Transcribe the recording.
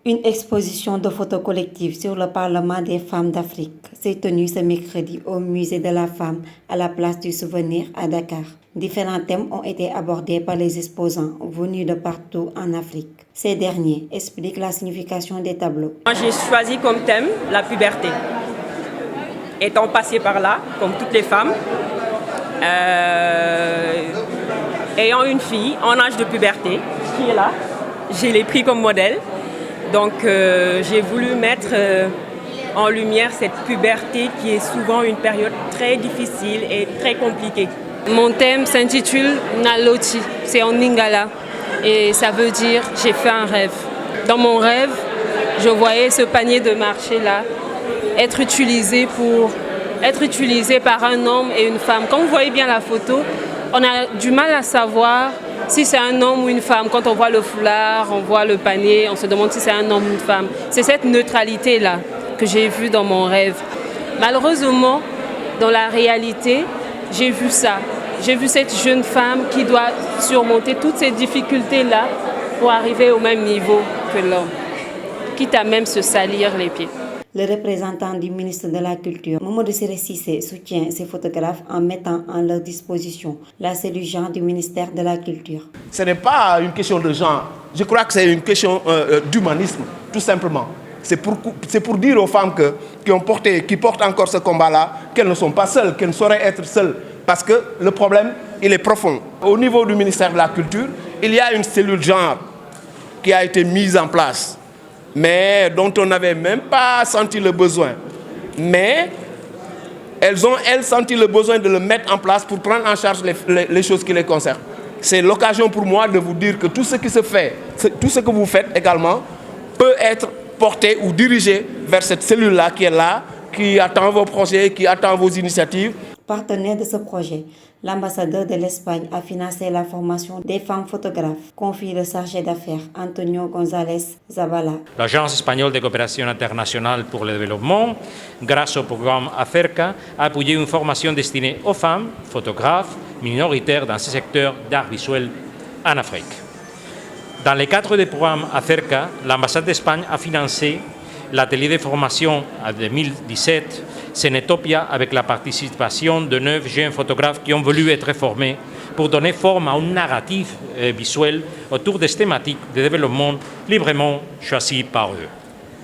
Une exposition de photos collectives sur le Parlement des femmes d'Afrique s'est tenue ce mercredi au Musée de la Femme à la place du Souvenir à Dakar. Différents thèmes ont été abordés par les exposants venus de partout en Afrique. Ces derniers expliquent la signification des tableaux. Moi, j'ai choisi comme thème la puberté. Étant passée par là, comme toutes les femmes, ayant une fille en âge de puberté qui est là, je l'ai pris comme modèle. Donc j'ai voulu mettre en lumière cette puberté qui est souvent une période très difficile et très compliquée. Mon thème s'intitule Naloti, c'est en lingala et ça veut dire j'ai fait un rêve. Dans mon rêve, je voyais ce panier de marché là être utilisé par un homme et une femme. Quand vous voyez bien la photo, on a du mal à savoir si c'est un homme ou une femme. Quand on voit le foulard, on voit le panier, on se demande si c'est un homme ou une femme. C'est cette neutralité-là que j'ai vue dans mon rêve. Malheureusement, dans la réalité, j'ai vu ça. J'ai vu cette jeune femme qui doit surmonter toutes ces difficultés-là pour arriver au même niveau que l'homme, quitte à même se salir les pieds. Le représentant du ministre de la Culture, Mamadou Ciré Cissé, soutient ces photographes en mettant en leur disposition la cellule genre du ministère de la Culture. Ce n'est pas une question de genre. Je crois que c'est une question d'humanisme, tout simplement. C'est pour dire aux femmes qui portent encore ce combat-là qu'elles ne sont pas seules, qu'elles ne sauraient être seules. Parce que le problème, il est profond. Au niveau du ministère de la Culture, il y a une cellule genre qui a été mise en place, mais dont on n'avait même pas senti le besoin. Mais elles ont senti le besoin de le mettre en place pour prendre en charge les choses qui les concernent. C'est l'occasion pour moi de vous dire que tout ce qui se fait, tout ce que vous faites également, peut être porté ou dirigé vers cette cellule-là, qui attend vos projets, qui attend vos initiatives. Partenaire de ce projet, l'ambassadeur de l'Espagne a financé la formation des femmes photographes, confie le chargé d'affaires Antonio González Zabala. L'Agence espagnole de coopération internationale pour le développement, grâce au programme ACERCA, a appuyé une formation destinée aux femmes photographes minoritaires dans ce secteur d'art visuel en Afrique. Dans le cadre du programme ACERCA, l'ambassade d'Espagne a financé l'atelier de formation en 2017 Sénétopia avec la participation de 9 jeunes photographes qui ont voulu être formés pour donner forme à une narrative visuelle autour des thématiques de développement librement choisies par eux.